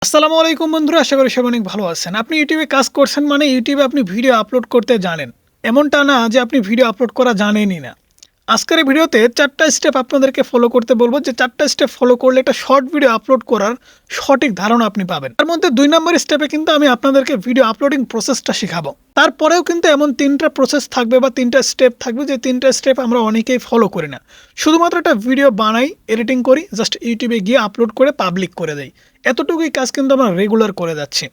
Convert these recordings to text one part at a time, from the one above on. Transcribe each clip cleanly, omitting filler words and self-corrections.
আসসালামু আলাইকুম বন্ধুরা, আশা করি সবাই অনেক ভালো আছেন। আপনি ইউটিউবে কাজ করছেন মানে ইউটিউবে আপনি ভিডিও আপলোড করতে জানেন। এমনটা না যে আপনি ভিডিও আপলোড করা জানেনই না। আজকের এই ভিডিওতে 4টা স্টেপ আপনাদেরকে ফলো করতে বলব, যে 4টা স্টেপ ফলো করলে একটা শর্ট ভিডিও আপলোড করার সঠিক ধারণা আপনি পাবেন। তার মধ্যে 2 নম্বর স্টেপে কিন্তু আমি আপনাদেরকে ভিডিও আপলোডিং প্রসেসটা শেখাবো। তারপরেও কিন্তু এমন 3টা প্রসেস থাকবে বা 3টা স্টেপ থাকবে, যে 3টা স্টেপ আমরা অনেকেই ফলো করি না। শুধুমাত্র একটা ভিডিও বানাই, এডিটিং করি, জাস্ট ইউটিউবে গিয়ে আপলোড করে পাবলিক করে দেই। এতটুকুই কাজ কিন্তু আমরা রেগুলার করে যাচ্ছি।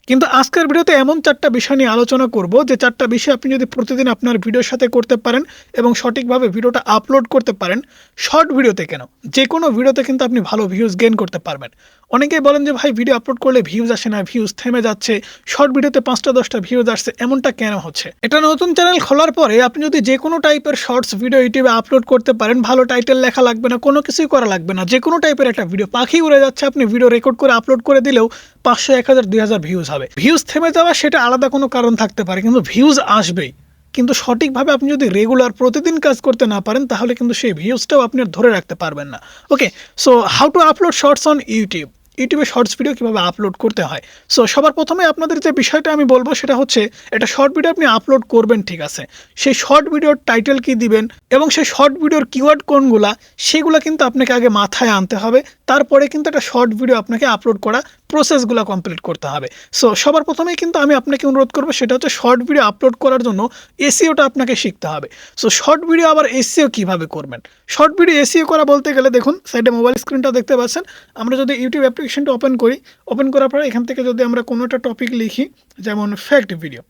কিন্তু আজকের ভিডিওতে এমন 4টা বিষয় নিয়ে আলোচনা করব, যে 4টা বিষয় আপনি যদি প্রতিদিন আপনার ভিডিওর সাথে করতে পারেন এবং সঠিকভাবে ভিডিওটা আপলোড করতে পারেন, শর্ট ভিডিওতে কেন, যে কোনো ভিডিওতে কিন্তু আপনি ভালো ভিউজ গেইন করতে পারবেন। অনেকেই বলেন যে ভাই ভিডিও আপলোড করলে ভিউজ আসে না, ভিউজ থেমে যাচ্ছে, শর্ট ভিডিওতে 5টা 10টা ভিউজ আসছে, এমনটা কেন হচ্ছে? এটা নতুন চ্যানেল খোলার পরে আপনি যদি যে কোনো টাইপের শর্টস ভিডিও ইউটিউবে আপলোড করতে পারেন, ভালো টাইটেল লেখা লাগবে না, কোনো কিছুই করা লাগবে না, যে কোনো টাইপের একটা ভিডিও পাখি উড়ে যাচ্ছে, আপনি ভিডিও রেকর্ড করে আপলোড করে দিলেও 500, 1000, 2000 ভিউজ হবে। ভিউজ থেমে যাওয়া সেটা আলাদা কোনো কারণ থাকতে পারে, কিন্তু ভিউজ আসবেই। কিন্তু সঠিকভাবে আপনি যদি রেগুলার প্রতিদিন কাজ করতে না পারেন, তাহলে কিন্তু সেই ভিউজটাও আপনি ধরে রাখতে পারবেন না। Okay, so how to upload shorts on ইউটিউবে শর্টস ভিডিও কীভাবে আপলোড করতে হয়। সো সবার প্রথমে আপনাদের যে বিষয়টা আমি বলবো সেটা হচ্ছে, একটা শর্ট ভিডিও আপনি আপলোড করবেন, ঠিক আছে, সেই শর্ট ভিডিওর টাইটেল কি দিবেন এবং সেই শর্ট ভিডিওর কিওয়ার্ড কোনগুলা, সেগুলো কিন্তু আপনাকে আগে মাথায় আনতে হবে। তারপরে কিন্তু একটা শর্ট ভিডিও আপনাকে আপলোড করা প্রসেসগুলো কমপ্লিট করতে হবে। সো সবার প্রথমেই কিন্তু আমি আপনাকে অনুরোধ করবো, সেটা হচ্ছে শর্ট ভিডিও আপলোড করার জন্য এসইওটা আপনাকে শিখতে হবে। সো শর্ট ভিডিও আবার এসইও কীভাবে করবেন? শর্ট ভিডিও এসইও করা বলতে গেলে, দেখুন সাইডে মোবাইল স্ক্রিনটা দেখতে পাচ্ছেন। আমরা যদি ইউটিউব অ্যাপ্লিকেশনটা ওপেন করি, ওপেন করার পরে এখান থেকে যদি আমরা কোনো একটা টপিক লিখি, যেমন ফ্যাক্ট ভিডিও,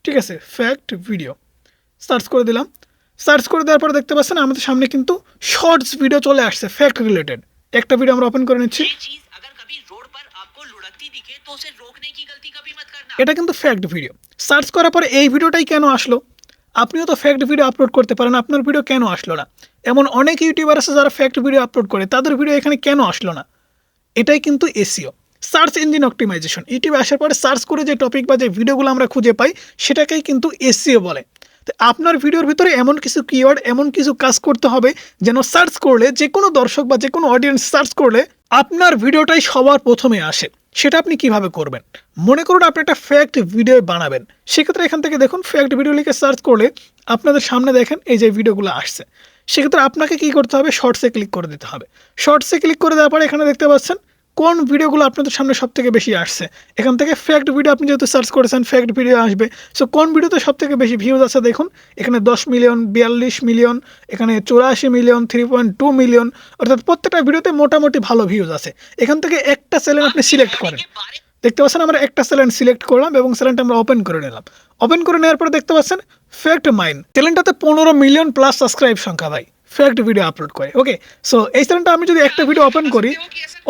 ঠিক আছে, ফ্যাক্ট ভিডিও সার্চ করে দিলাম। সার্চ করে দেওয়ার পরে দেখতে পাচ্ছেন আমাদের সামনে কিন্তু শর্টস ভিডিও চলে আসছে ফ্যাক্ট রিলেটেড। একটা ভিডিও আমরা ওপেন করে নিচ্ছি। এটা কিন্তু ফ্যাক্ট ভিডিও। সার্চ করার পরে এই ভিডিওটাই কেন আসলো? আপনিও তো ফ্যাক্ট ভিডিও আপলোড করতে পারেন, আপনার ভিডিও কেন আসলো না? এমন অনেক ইউটিউবার আছে যারা ফ্যাক্ট ভিডিও আপলোড করে, তাদের ভিডিও এখানে কেন আসলো না? এটাই কিন্তু এসইও, সার্চ ইঞ্জিন অপটিমাইজেশন। ইউটিউবে আসার পরে সার্চ করে যে টপিক বা যে ভিডিওগুলো আমরা খুঁজে পাই, সেটাকেই কিন্তু এসইও বলে। তো আপনার ভিডিওর ভিতরে এমন কিছু কিওয়ার্ড, এমন কিছু কাজ করতে হবে যেন সার্চ করলে, যে কোনো দর্শক বা যে কোনো অডিয়েন্স সার্চ করলে আপনার ভিডিওটাই সবার প্রথমে আসে। সেটা আপনি কিভাবে করবেন? মনে করুন আপনি একটা ফ্যাক্ট ভিডিও বানাবেন, সেক্ষেত্রে এখান থেকে দেখুন ফ্যাক্ট ভিডিও লিখে সার্চ করলে আপনাদের সামনে দেখেন এই যে ভিডিওগুলো আসছে। সেক্ষেত্রে আপনাকে কি করতে হবে? শর্টসে ক্লিক করে দিতে হবে। শর্টসে ক্লিক করে দেওয়ার পরে এখানে দেখতে পাচ্ছেন কোন ভিডিওগুলো আপনাদের সামনে সব থেকে বেশি আসছে। এখান থেকে ফ্যাক্ট ভিডিও আপনি যেহেতু সার্চ করেছেন, ফ্যাক্ট ভিডিও আসবে। সো কোন ভিডিওতে সব থেকে বেশি ভিউজ আছে দেখুন, এখানে 10 মিলিয়ন, 42 মিলিয়ন, এখানে 84 মিলিয়ন, 3.2 মিলিয়ন, অর্থাৎ প্রত্যেকটা ভিডিওতে মোটামুটি ভালো ভিউজ আছে। এখান থেকে একটা চ্যানেল আপনি সিলেক্ট করেন। দেখতে পাচ্ছেন আমরা একটা চ্যানেল সিলেক্ট করলাম এবং চ্যানেলটা আমরা ওপেন করে নিলাম। ওপেন করে নেওয়ার পরে দেখতে পাচ্ছেন ফ্যাক্ট মাইন্ড চ্যানেলটাতে 15 মিলিয়ন প্লাস সাবস্ক্রাইব সংখ্যা ভাই, ফ্যাক্ট ভিডিও আপলোড করে। ওকে, সো এই চ্যানেলটা আমি যদি একটা ভিডিও ওপেন করি,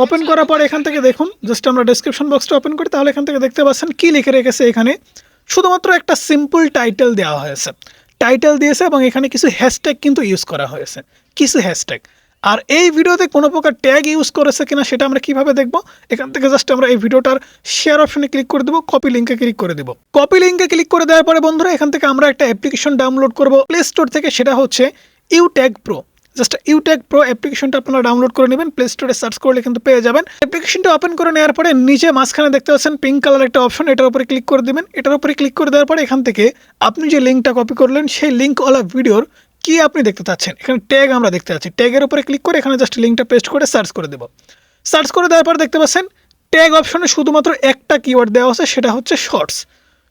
ওপেন করার পর এখান থেকে দেখুন, জাস্ট আমরা ডেসক্রিপশন বক্সটা ওপেন করি, তাহলে এখান থেকে দেখতে পাচ্ছেন কি লিখে রেখেছে। এখানে শুধুমাত্র একটা সিম্পল টাইটেল দেওয়া হয়েছে, টাইটেল দিয়েছে এবং এখানে কিছু হ্যাশট্যাগ কিন্তু ইউজ করা হয়েছে, কিছু হ্যাশট্যাগ। আর এই ভিডিওতে কোনো প্রকার ট্যাগ ইউজ করেছে কিনা সেটা আমরা কিভাবে দেখব? এখান থেকে জাস্ট আমরা এই ভিডিওটার শেয়ার অপশনে ক্লিক করে দেবো, কপি লিঙ্কে ক্লিক করে দেবো। কপি লিঙ্কে ক্লিক করে দেওয়ার পরে বন্ধুরা এখান থেকে আমরা একটা অ্যাপ্লিকেশন ডাউনলোড করব প্লে স্টোর থেকে, সেটা হচ্ছে ইউট্যাগ প্রো। জাস্ট ইউট্যাগ প্রো অ্যাপ্লিকেশনটা আপনারা ডাউনলোড করে নেবেন, প্লে স্টোরে সার্চ করলে কিন্তু পেয়ে যাবেন। অ্যাপ্লিকেশনটা ওপেন করে নেওয়ার পরে নিচে মাঝখানে দেখতে পাচ্ছেন পিঙ্ক কালার একটা অপশন, এটার উপরে ক্লিক করে দেবেন। এটার উপরে ক্লিক করে দেওয়ার পরে এখান থেকে আপনি যে লিঙ্কটা কপি করলেন, সেই লিঙ্কওয়ালা ভিডিওর কি আপনি দেখতে চাচ্ছেন, এখানে ট্যাগ আমরা দেখতে পাচ্ছি, ট্যাগের উপরে ক্লিক করে এখানে জাস্ট লিঙ্কটা পেস্ট করে সার্চ করে দেবো। সার্চ করে দেওয়ার পর দেখতে পাচ্ছেন ট্যাগ অপশনে শুধুমাত্র একটা কিওয়ার্ড দেওয়া আছে, সেটা হচ্ছে শর্টস।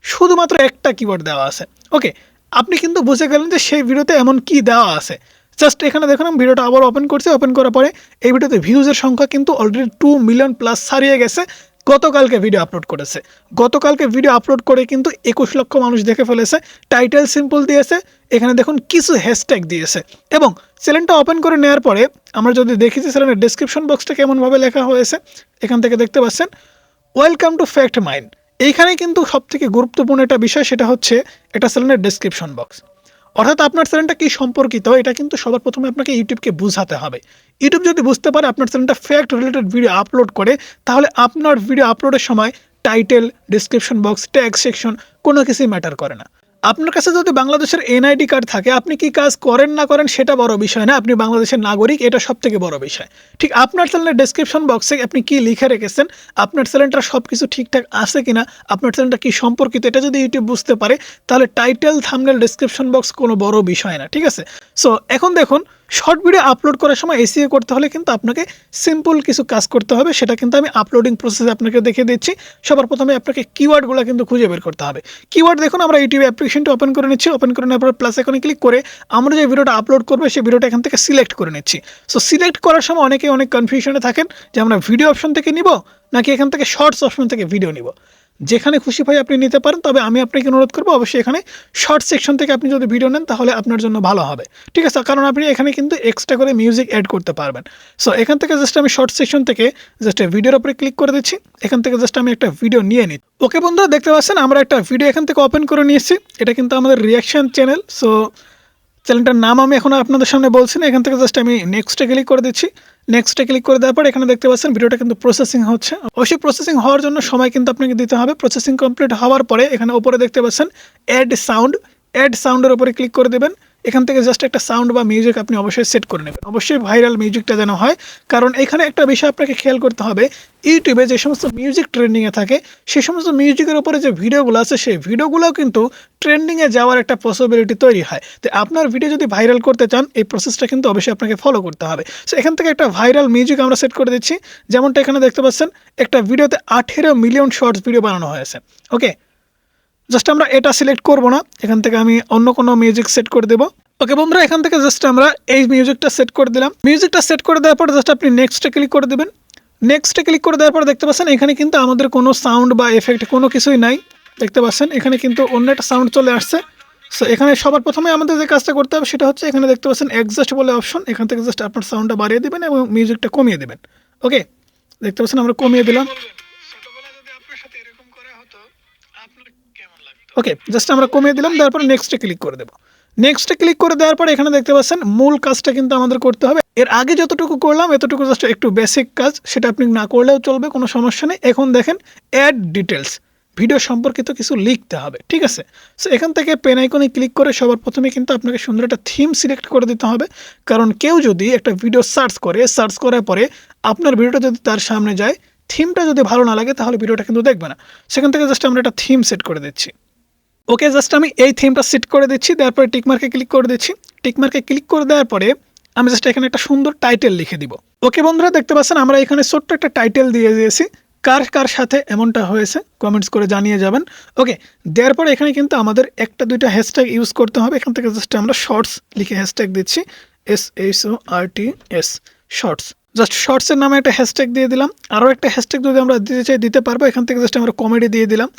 শুধুমাত্র একটা কিওয়ার্ড দেওয়া আছে। ওকে, আপনি কিন্তু বুঝে গেলেন যে সেই ভিডিওতে এমন কি দেওয়া আছে। জাস্ট এখানে দেখুন আমি ভিডিওটা আবার ওপেন করছি, ওপেন করার পরে এই ভিডিওতে ভিউজের সংখ্যা কিন্তু অলরেডি 2 মিলিয়ন প্লাস ছাড়িয়ে গেছে। গতকালকে ভিডিও আপলোড করেছে, গতকালকে ভিডিও আপলোড করে কিন্তু 21 লক্ষ মানুষ দেখে ফেলেছে। টাইটেল সিম্পল দিয়েছে, এখানে দেখুন কিছু হ্যাশট্যাগ দিয়েছে। এবং চ্যানেলটা ওপেন করে নেওয়ার পরে আমরা যদি দেখি যে চ্যানেলের ডেসক্রিপশন বক্সটা কেমনভাবে লেখা হয়েছে, এখান থেকে দেখতে পাচ্ছেন ওয়েলকাম টু ফ্যাক্ট মাইন্ড। এইখানে কিন্তু সবথেকে গুরুত্বপূর্ণ একটা বিষয়, সেটা হচ্ছে এটা চ্যানেলের ডেসক্রিপশন বক্স। অর্থাৎ আপনার চ্যানেলটা কি সম্পর্কিত, এটা কিন্তু সবার প্রথমে আপনাকে ইউটিউবকে বোঝাতে হবে। ইউটিউব যদি বুঝতে পারে আপনার চ্যানেলটা ফ্যাক্ট রিলেটেড ভিডিও আপলোড করে, তাহলে আপনার ভিডিও আপলোডের সময় title, description box, tag section কোনো কিছুই ম্যাটার করে না। আপনার কাছে যদি বাংলাদেশের এনআইডি কার্ড থাকে, আপনি কি কাজ করেন না করেন সেটা বড় বিষয় না, আপনি বাংলাদেশের নাগরিক এটা সবথেকে বড় বিষয়। ঠিক আপনার চ্যানেলের ডেসক্রিপশন বক্সে আপনি কি লিখে রেখেছেন, আপনার চ্যানেলটা সব কিছু ঠিকঠাক আছে কিনা, আপনার চ্যানেলটা কি সম্পর্কিত, এটা যদি ইউটিউব বুঝতে পারে তাহলে টাইটেল, থাম্বনেল, ডেসক্রিপশন বক্স কোনো বড় বিষয় না। ঠিক আছে, সো এখন দেখুন, শর্ট ভিডিও আপলোড করার সময় এসইও করতে হলে কিন্তু আপনাকে সিম্পল কিছু কাজ করতে হবে, সেটা কিন্তু আমি আপলোডিং প্রসেসে আপনাকে দেখিয়ে দিচ্ছি। সবার প্রথমে আপনাকে কিওয়ার্ডগুলো কিন্তু খুঁজে বের করতে হবে। কিওয়ার্ড দেখুন, আমরা ইউটিউব অ্যাপ্লিকেশনটা ওপেন করে নিচ্ছি। ওপেন করে নেওয়ার পর প্লাস আইকনে ক্লিক করে আমরা যে ভিডিওটা আপলোড করবো সেই ভিডিওটা এখান থেকে সিলেক্ট করে নিচ্ছি। সো সিলেক্ট করার সময় অনেকেই অনেক কনফিউশনে থাকেন যে আমরা ভিডিও অপশন থেকে নিব নাকি এখান থেকে শর্টস অপশন থেকে ভিডিও নিব। যেখানে খুশি ভাই আপনি নিতে পারেন, তবে আমি আপনাকে অনুরোধ করবো অবশ্যই এখানে শর্ট সেকশন থেকে আপনি যদি ভিডিও নেন তাহলে আপনার জন্য ভালো হবে। ঠিক আছে, কারণ আপনি এখানে কিন্তু এক্সট্রা করে মিউজিক অ্যাড করতে পারবেন। সো এখান থেকে জাস্ট আমি শর্ট সেকশন থেকে জাস্ট ভিডিওর উপরে ক্লিক করে দিচ্ছি। এখান থেকে জাস্ট আমি একটা ভিডিও নিয়ে নিই। ওকে বন্ধুরা, দেখতে পাচ্ছেন আমরা একটা ভিডিও এখান থেকে ওপেন করে নিয়েছি। এটা কিন্তু আমাদের রিয়াকশন চ্যানেল। সো চ্যানেলটার নাম আমি এখন আপনাদের সামনে বলছি না, এখান থেকে জাস্ট আমি নেক্সটে ক্লিক করে দিচ্ছি। নেক্সটে ক্লিক করে দেওয়ার পর এখানে দেখতে পাচ্ছেন ভিডিওটা কিন্তু প্রসেসিং হচ্ছে। অবশ্যই প্রসেসিং হওয়ার জন্য সময় কিন্তু আপনাকে দিতে হবে। প্রসেসিং কমপ্লিট হওয়ার পরে এখানে উপরে দেখতে পাচ্ছেন অ্যাড সাউন্ডের উপরে ক্লিক করে দেবেন। এখান থেকে জাস্ট একটা সাউন্ড বা মিউজিক আপনি অবশ্যই সেট করে নেবেন। অবশ্যই ভাইরাল মিউজিকটা যেন হয়, কারণ এখানে একটা বিষয় আপনাকে খেয়াল করতে হবে, ইউটিউবে যে সমস্ত মিউজিক ট্রেন্ডিংয়ে থাকে সেই সমস্ত মিউজিকের উপরে যে ভিডিওগুলো আছে সেই ভিডিওগুলোও কিন্তু ট্রেন্ডিংয়ে যাওয়ার একটা পসিবিলিটি তৈরি হয়। তো আপনার ভিডিও যদি ভাইরাল করতে চান এই প্রসেসটা কিন্তু অবশ্যই আপনাকে ফলো করতে হবে। সো এখান থেকে একটা ভাইরাল মিউজিক আমরা সেট করে দিচ্ছি। যেমনটা এখানে দেখতে পাচ্ছেন একটা ভিডিওতে 18 মিলিয়ন শর্টস ভিডিও বানানো হয়েছে। ওকে, জাস্ট আমরা এটা সিলেক্ট করব না, এখান থেকে আমি অন্য কোনো মিউজিক সেট করে দেবো। ওকে বন্ধুরা, এখান থেকে জাস্ট আমরা এই মিউজিকটা সেট করে দিলাম। মিউজিকটা সেট করে দেওয়ার পর জাস্ট আপনি নেক্সটে ক্লিক করে দেবেন। নেক্সটে ক্লিক করে দেওয়ার পর দেখতে পাচ্ছেন এখানে কিন্তু আমাদের কোনো সাউন্ড বা এফেক্ট কোনো কিছুই নাই। দেখতে পাচ্ছেন এখানে কিন্তু অন্য একটা সাউন্ড চলে আসছে। সো এখানে সবার প্রথমে আমাদের যে কাজটা করতে হবে সেটা হচ্ছে, এখানে দেখতে পাচ্ছেন অ্যাডজাস্ট বলে অপশন, এখান থেকে জাস্ট আপনার সাউন্ডটা বাড়িয়ে দেবেন এবং মিউজিকটা কমিয়ে দেবেন। ওকে, দেখতে পাচ্ছেন আমরা কমিয়ে দিলাম। ওকে, জাস্ট আমরা কমিয়ে দিলাম, তারপর নেক্সটে ক্লিক করে দেবো। নেক্সটে ক্লিক করে দেওয়ার পর এখানে দেখতে পাচ্ছেন মূল কাজটা কিন্তু আমাদের করতে হবে। এর আগে যতটুকু করলাম এতটুকু জাস্ট একটু বেসিক কাজ, সেটা আপনি না করলেও চলবে, কোনো সমস্যা নেই। এখন দেখেন অ্যাড ডিটেলস, ভিডিও সম্পর্কিত কিছু লিখতে হবে। ঠিক আছে, সো এখান থেকে পেন আইকনে ক্লিক করে সবার প্রথমে কিন্তু আপনাকে সুন্দর একটা থিম সিলেক্ট করে দিতে হবে। কারণ কেউ যদি একটা ভিডিও সার্চ করার পরে আপনার ভিডিওটা যদি তার সামনে যায়, থিমটা যদি ভালো না লাগে তাহলে ভিডিওটা কিন্তু দেখবে না। সেখান থেকে জাস্ট আমরা একটা থিম সেট করে দিচ্ছি। ওকে, জাস্ট আমি এই থিমটা সেট করে দিচ্ছি, তারপরে টিকমার্কে ক্লিক করে দিচ্ছি। টিকমার্কে ক্লিক করে দেওয়ার পরে আমি জাস্ট এখানে একটা সুন্দর টাইটেল লিখে দিব। ওকে বন্ধুরা, দেখতে পাচ্ছেন আমরা এখানে ছোট্ট একটা টাইটেল দিয়ে দিয়েছি। কার কার সাথে এমনটা হয়েছে কমেন্টস করে জানিয়ে যাবেন। ওকে, দেওয়ার পরে এখানে কিন্তু আমাদের একটা দুইটা হ্যাশট্যাগ ইউজ করতে হবে। এখান থেকে জাস্ট আমরা শর্টস লিখে হ্যাশট্যাগ দিচ্ছি, SHORTS শর্টস। জাস্ট শর্টসের নামে একটা হ্যাশট্যাগ দিয়ে দিলাম। আরও একটা হ্যাশট্যাগ যদি আমরা দিতে চাই দিতে পারবো। এখান থেকে জাস্ট আমরা কমেডি দিয়ে দিলাম।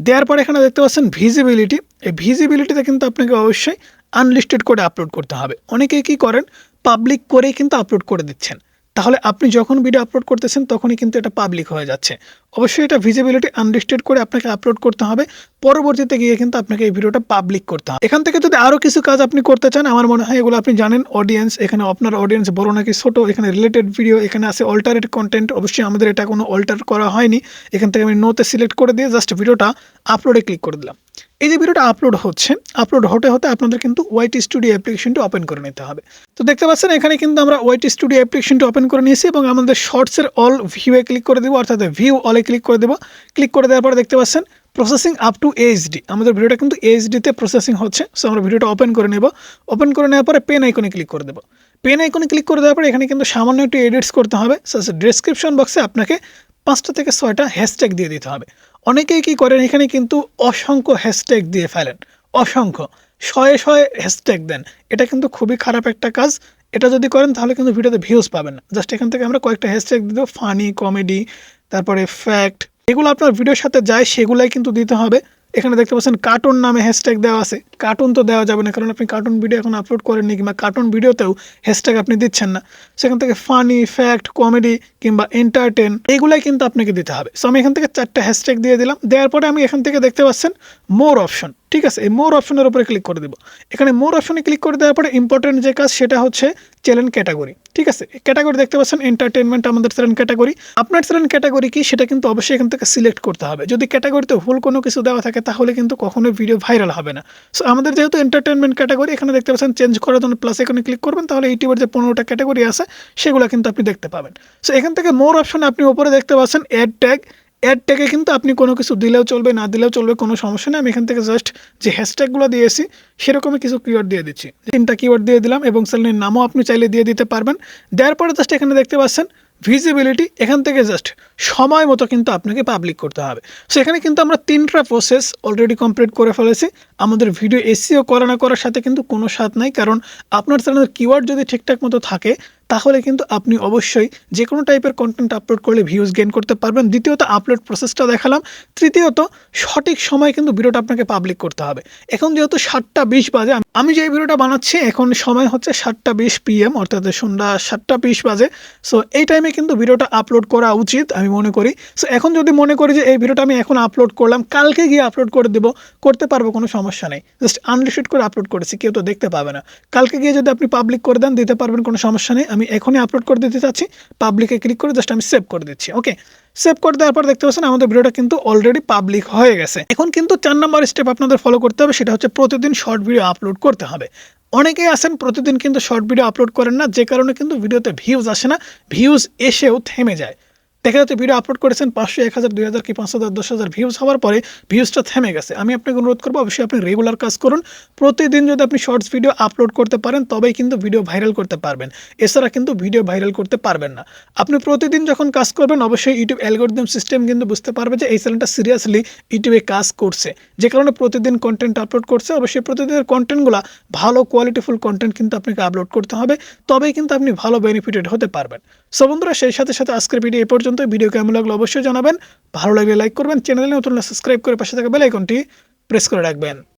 দেওয়ার পরে এখানে দেখতে পাচ্ছেন ভিজিবিলিটি, এই ভিজিবিলিটিতে কিন্তু আপনাকে অবশ্যই আনলিস্টেড করে আপলোড করতে হবে। অনেকেই কী করেন, পাবলিক করেই কিন্তু আপলোড করে দিচ্ছেন, তাহলে আপনি যখন ভিডিও আপলোড করতেছেন তখনই কিন্তু এটা পাবলিক হয়ে যাচ্ছে। অবশ্যই এটা ভিজিবিলিটি আনলিস্টেড করে আপনাকে আপলোড করতে হবে। পরবর্তীতে গিয়ে কিন্তু আপনাকে এই ভিডিওটা পাবলিক করতে হবে। এখান থেকে যদি আরও কিছু কাজ আপনি করতে চান, আমার মনে হয় এগুলো আপনি জানেন। অডিয়েন্স, এখানে আপনার অডিয়েন্স বড় নাকি ছোট, এখানে রিলেটেড ভিডিও, এখানে আছে অল্টারেট কন্টেন্ট। অবশ্যই আমাদের এটা কোনো অল্টার করা হয়নি। এখান থেকে আমি নোতে সিলেক্ট করে দিয়ে জাস্ট ভিডিওটা আপলোডে ক্লিক করে দিলাম। এই যে ভিডিওটা আপলোড হচ্ছে, আপলোড হতে হতে আপনাদের কিন্তু ওয়াইটি স্টুডিও অ্যাপ্লিকেশনটা ওপেন করে নিতে হবে। তো দেখতে পাচ্ছেন এখানে কিন্তু আমরা ওয়াইটি স্টুডিও অ্যাপ্লিকেশনটা ওপেন করে নিয়েছি এবং আমাদের শর্টসের অল ভিউয়ে ক্লিক করে দেবো, অর্থাৎ ভিউ অলে ক্লিক করে দেবো। ক্লিক করে দেওয়ার পরে দেখতে পাচ্ছেন প্রসেসিং আপ টু HD, আমাদের ভিডিওটা কিন্তু HD-তে প্রসেসিং হচ্ছে। সো আমরা ভিডিওটা ওপেন করে নেব। ওপেন করে নেওয়ার পরে পেন আইকনে ক্লিক করে দেবো। পেন আইকনে ক্লিক করে দেওয়ার পরে এখানে কিন্তু সামান্য একটু এডিটস করতে হবে। ডেসক্রিপশন বক্সে আপনাকে 5টা থেকে 6টা হ্যাশট্যাগ দিয়ে দিতে হবে। অনেকেই কী করেন, এখানে কিন্তু অসংখ্য হ্যাশট্যাগ দিয়ে ফেলেন, অসংখ্য শয়ে হ্যাশট্যাগ দেন। এটা কিন্তু খুবই খারাপ একটা কাজ। এটা যদি করেন তাহলে কিন্তু ভিডিওতে ভিউজ পাবেন না। জাস্ট এখান থেকে আমরা কয়েকটা হ্যাশট্যাগ দিয়ে দেবো, ফানি, কমেডি, তারপরে ফ্যাক্ট, এগুলো আপনার ভিডিওর সাথে যায় সেগুলাই কিন্তু দিতে হবে। এখানে দেখতে পাচ্ছেন কার্টুন নামে হ্যাশট্যাগ দেওয়া আছে। কার্টুন তো দেওয়া যাবে না, কারণ আপনি কার্টুন ভিডিও এখন আপলোড করেননি, কিংবা কার্টুন ভিডিওতেও হ্যাশট্যাগ আপনি দিচ্ছেন না। সেখান থেকে ফানি, ফ্যাক্ট, কমেডি কিংবা এন্টারটেন, এগুলাই কিন্তু আপনাকে দিতে হবে। সো আমি এখান থেকে 4টা হ্যাশট্যাগ দিয়ে দিলাম। দেওয়ার পরে আমি এখান থেকে দেখতে পাচ্ছেন মোর অপশন, ঠিক আছে, এই মোর অপশনের উপরে ক্লিক করে দেবো। এখানে মোর অপশনে ক্লিক করে দেওয়ার পরে ইম্পর্টেন্ট যে কাজ সেটা হচ্ছে চ্যানেল ক্যাটাগরি। ঠিক আছে, ক্যাটাগরি দেখতে পাচ্ছেন এন্টারটেনমেন্ট আমাদের চ্যানেল ক্যাটাগরি। আপনার চ্যানেল ক্যাটাগরি কি সেটা কিন্তু অবশ্যই এখান থেকে সিলেক্ট করতে হবে। যদি ক্যাটাগরিতে ভুল কোনো কিছু দেওয়া থাকে তাহলে কিন্তু কখনোই ভিডিও ভাইরাল হবে না। সো আমাদের যেহেতু এন্টারটেনমেন্ট ক্যাটাগরি, এখানে দেখতে পাচ্ছেন চেঞ্জ করার জন্য প্লাস এখানে ক্লিক করবেন, তাহলে ইউটিউবের যে 15টা ক্যাটাগরি আছে সেগুলো কিন্তু আপনি দেখতে পাবেন। সো এখান থেকে মোর অপশনে আপনি উপরে দেখতে পাচ্ছেন অ্যাড ট্যাগ। অ্যাড ট্যাগে কিন্তু আপনি কোনো কিছু দিলেও চলবে, না দিলেও চলবে, কোনো সমস্যা নেই। আমি এখান থেকে জাস্ট যে হ্যাশট্যাগুলো দিয়েছি সেরকমই কিছু কিওয়ার্ড দিয়ে দিচ্ছি। 3টা কিওয়ার্ড দিয়ে দিলাম এবং চ্যানেলের নামও আপনি চাইলে দিয়ে দিতে পারবেন। দেওয়ার পরে জাস্ট এখানে দেখতে পাচ্ছেন ভিজিবিলিটি, এখান থেকে জাস্ট সময় মতো কিন্তু আপনাকে পাবলিক করতে হবে। সো এখানে কিন্তু আমরা 3টা প্রসেস অলরেডি কমপ্লিট করে ফেলেছি। আমাদের ভিডিও এসইও করা না করার সাথে কিন্তু কোনো সাথ নাই, কারণ আপনার চ্যানেলের কিওয়ার্ড যদি ঠিকঠাক মতো থাকে তাহলে কিন্তু আপনি অবশ্যই যে কোনো টাইপের কন্টেন্ট আপলোড করলে ভিউজ গেইন করতে পারবেন। দ্বিতীয়ত আপলোড প্রসেসটা দেখালাম। তৃতীয়ত সঠিক সময় কিন্তু ভিডিওটা আপনাকে পাবলিক করতে হবে। এখন যেহেতু 7টা 20 বাজে, আমি যে ভিডিওটা বানাচ্ছি এখন সময় হচ্ছে 7টা 20 PM, অর্থাৎ সন্ধ্যা 7টা 20 বাজে। সো এই টাইমে কিন্তু ভিডিওটা আপলোড করা উচিত আমি মনে করি। সো এখন যদি মনে করি যে এই ভিডিওটা আমি এখন আপলোড করলাম, কালকে গিয়ে আপলোড করে দেবো, করতে পারবো, কোনো সমস্যা নেই। জাস্ট আনরিস্ট্রিক্ট করে আপলোড করেছি, কেউ তো দেখতে পাবে না। কালকে গিয়ে যদি আপনি পাবলিক করে দেন, দিতে পারবেন, কোনো সমস্যা নেই। আমি এখনই আপলোড করে দিতে চাচ্ছি, পাবলিকে ক্লিক করে জাস্ট আমি সেভ করে দিচ্ছি। ওকে, সেভ করে দেওয়ার পর দেখতে পাচ্ছেন আমাদের ভিডিওটা কিন্তু অলরেডি পাবলিক হয়ে গেছে। এখন কিন্তু 4 নম্বর স্টেপ আপনাদের ফলো করতে হবে, সেটা হচ্ছে প্রতিদিন শর্ট ভিডিও আপলোড করতে হবে। অনেকেই আছেন প্রতিদিন কিন্তু শর্ট ভিডিও আপলোড করেন না, যে কারণে কিন্তু ভিডিওতে ভিউজ আসে না, ভিউজ এসেও থেমে যায়। দেখা যাচ্ছে ভিডিও আপলোড করেছেন 500, 1000, 2000 কি 5000, 10,000 ভিউজ হওয়ার পরে ভিউজটা থেমে গেছে। আমি আপনাকে অনুরোধ করবো অবশ্যই আপনি রেগুলার কাজ করুন। প্রতিদিন যদি আপনি শর্টস ভিডিও আপলোড করতে পারেন তবেই কিন্তু ভিডিও ভাইরাল করতে পারবেন, এছাড়া কিন্তু ভিডিও ভাইরাল করতে পারবেন না। আপনি প্রতিদিন যখন কাজ করবেন অবশ্যই ইউটিউব অ্যালগরিদম সিস্টেম কিন্তু বুঝতে পারবে যে এই চ্যানেলটা সিরিয়াসলি ইউটিউবে কাজ করছে, যে কারণে প্রতিদিন কন্টেন্ট আপলোড করছে। অবশ্যই প্রতিদিনের কন্টেন্টগুলো ভালো কোয়ালিটিফুল কন্টেন্ট কিন্তু আপনাকে আপলোড করতে হবে, তবেই কিন্তু আপনি ভালো বেনিফিটেড হতে পারবেন। সো বন্ধুরা, সেই সাথে সাথে আজকের ভিডিও এই পর্যন্ত। ভিডিও কেমন লাগলো অবশ্যই জানাবেন, ভালো লাগলে লাইক করবেন, চ্যানেলে নতুন সাবস্ক্রাইব করে পাশে থাকা বেল আইকনটি প্রেস করে রাখবেন।